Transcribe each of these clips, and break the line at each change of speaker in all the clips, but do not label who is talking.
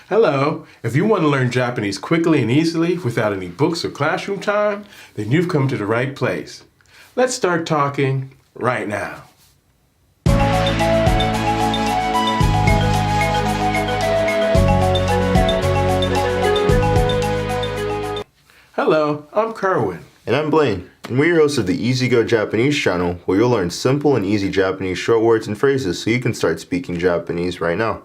Hello. If you want to learn Japanese quickly and easily without any books or classroom time, then you've come to the right place. Let's start talking right now. Hello, I'm Kerwin.
And I'm Blaine, and we're your hosts of the Easy Go Japanese channel, where you'll learn simple and easy Japanese short words and phrases so you can start speaking Japanese right now.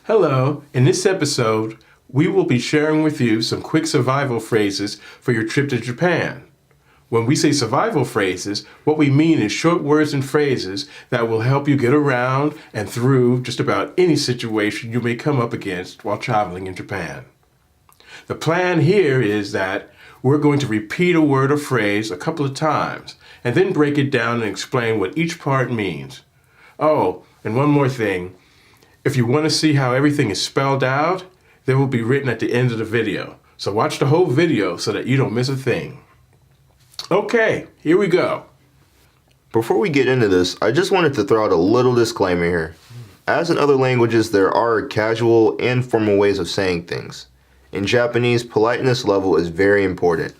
Hello. In this episode, we will be sharing with you some quick survival phrases for your trip to Japan. When we say survival phrases, what we mean is short words and phrases that will help you get around and through just about any situation you may come up against while traveling in Japan. The plan here is that we're going to repeat a word or phrase a couple of times and then break it down and explain what each part means. Oh, and one more thing. If you want to see how everything is spelled out, they will be written at the end of the video. So watch the whole video so that you don't miss a thing. Okay, here we go.
Before we get into this, I just wanted to throw out a little disclaimer here. As in other languages, there are casual and formal ways of saying things. In Japanese, politeness level is very important.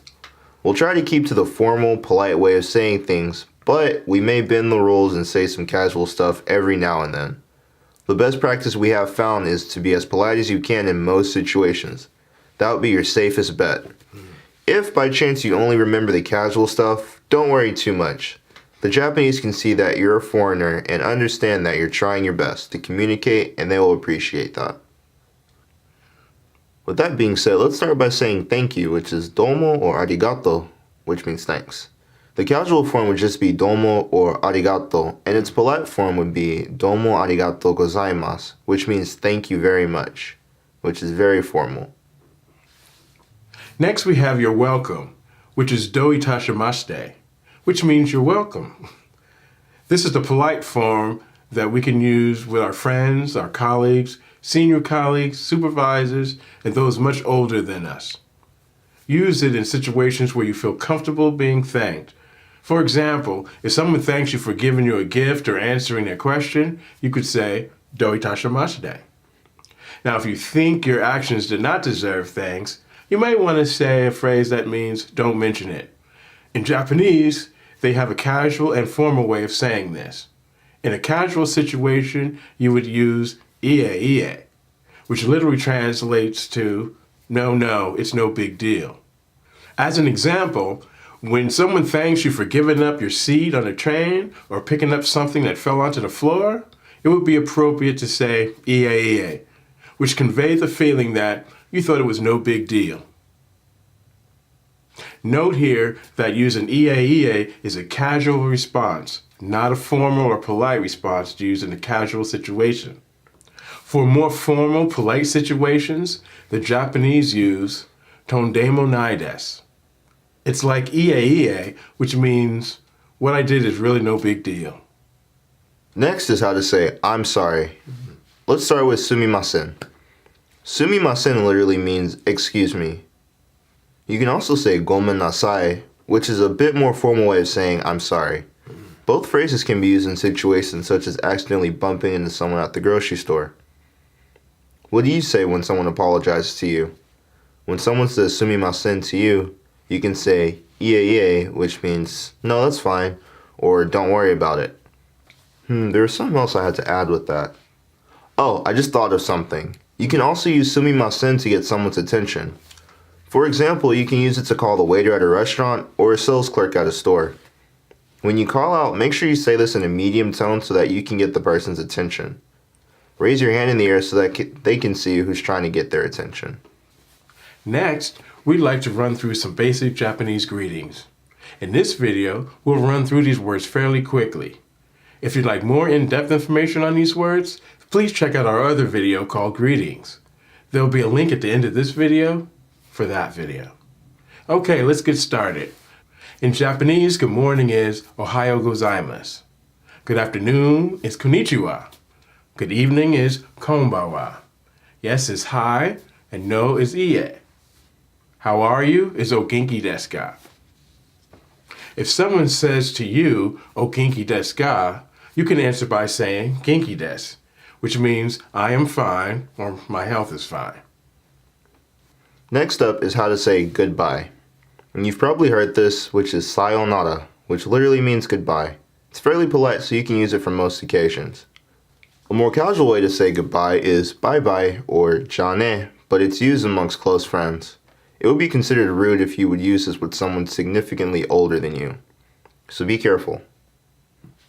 We'll try to keep to the formal, polite way of saying things, but we may bend the rules and say some casual stuff every now and then. The best practice we have found is to be as polite as you can in most situations. That would be your safest bet. If by chance you only remember the casual stuff, don't worry too much. The Japanese can see that you're a foreigner and understand that you're trying your best to communicate, and they will appreciate that. With that being said, let's start by saying thank you, which is domo or arigato, which means thanks. The casual form would just be domo or arigato, and its polite form would be domo arigato gozaimasu, which means thank you very much, which is very formal.
Next we have your welcome, which is do itashimashite, which means you're welcome. This is the polite form that we can use with our friends, our colleagues, senior colleagues, supervisors, and those much older than us. Use it in situations where you feel comfortable being thanked. For example, if someone thanks you for giving you a gift or answering their question, you could say, do itashimashite. Now, if you think your actions did not deserve thanks, you might want to say a phrase that means don't mention it. In Japanese, they have a casual and formal way of saying this. In a casual situation, you would use ie, which literally translates to no, it's no big deal. As an example, when someone thanks you for giving up your seat on a train or picking up something that fell onto the floor, it would be appropriate to say ie, which conveys the feeling that you thought it was no big deal. Note here that using ie is a casual response, not a formal or polite response used in a casual situation. For more formal, polite situations, the Japanese use tondemo nai desu. It's like ie, which means what I did is really no big deal.
Next is how to say I'm sorry. Let's start with Sumimasen. Sumimasen literally means excuse me. You can also say gomen nasai, which is a bit more formal way of saying I'm sorry. Both phrases can be used in situations such as accidentally bumping into someone at the grocery store. What do you say when someone apologizes to you? When someone says sumimasen to you, you can say ie, which means no, that's fine, or don't worry about it. There was something else I had to add with that. Oh, I just thought of something. You can also use sumimasen to get someone's attention. For example, you can use it to call the waiter at a restaurant or a sales clerk at a store. When you call out, make sure you say this in a medium tone so that you can get the person's attention. Raise your hand in the air so that they can see who's trying to get their attention.
Next, we'd like to run through some basic Japanese greetings. In this video, we'll run through these words fairly quickly. If you'd like more in-depth information on these words, please check out our other video called Greetings. There'll be a link at the end of this video for that video. Okay, let's get started. In Japanese, good morning is ohayo gozaimasu. Good afternoon is konnichiwa. Good evening is konbanwa. Yes is hi, and no is ie. How are you is o genki desu ka. If someone says to you, o genki desu ka, you can answer by saying genki desu, which means I am fine or my health is fine.
Next up is how to say goodbye. And you've probably heard this, which is sayonara, which literally means goodbye. It's fairly polite, so you can use it for most occasions. A more casual way to say goodbye is bye-bye or jane, but it's used amongst close friends. It would be considered rude if you would use this with someone significantly older than you. So be careful.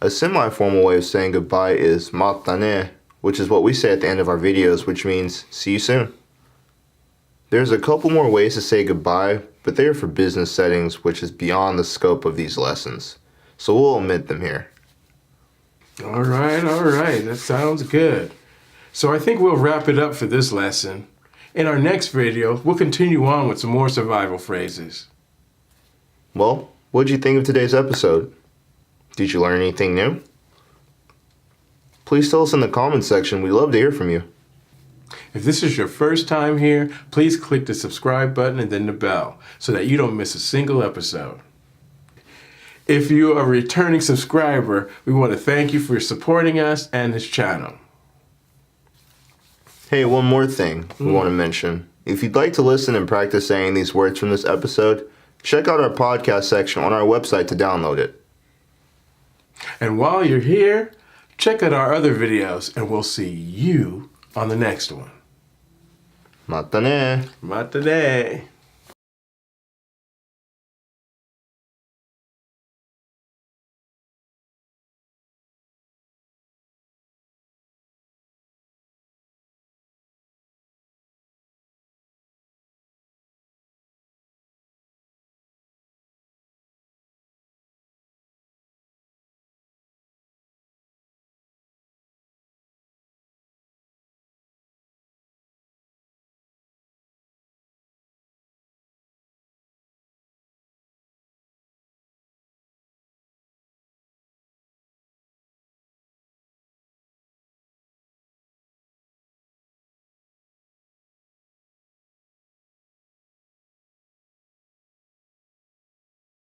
A semi-formal way of saying goodbye is matane, which is what we say at the end of our videos, which means see you soon. There's a couple more ways to say goodbye, but they are for business settings, which is beyond the scope of these lessons. So we'll omit them here.
All right. That sounds good. So I think we'll wrap it up for this lesson. In our next video, we'll continue on with some more survival phrases.
Well, what did you think of today's episode? Did you learn anything new? Please tell us in the comments section. We'd love to hear from you.
If this is your first time here, please click the subscribe button and then the bell so that you don't miss a single episode. If you are a returning subscriber, we want to thank you for supporting us and this channel.
Hey, one more thing we want to mention. If you'd like to listen and practice saying these words from this episode, check out our podcast section on our website to download it.
And while you're here, check out our other videos and we'll see you on the next one.
Mata ne!
Matane.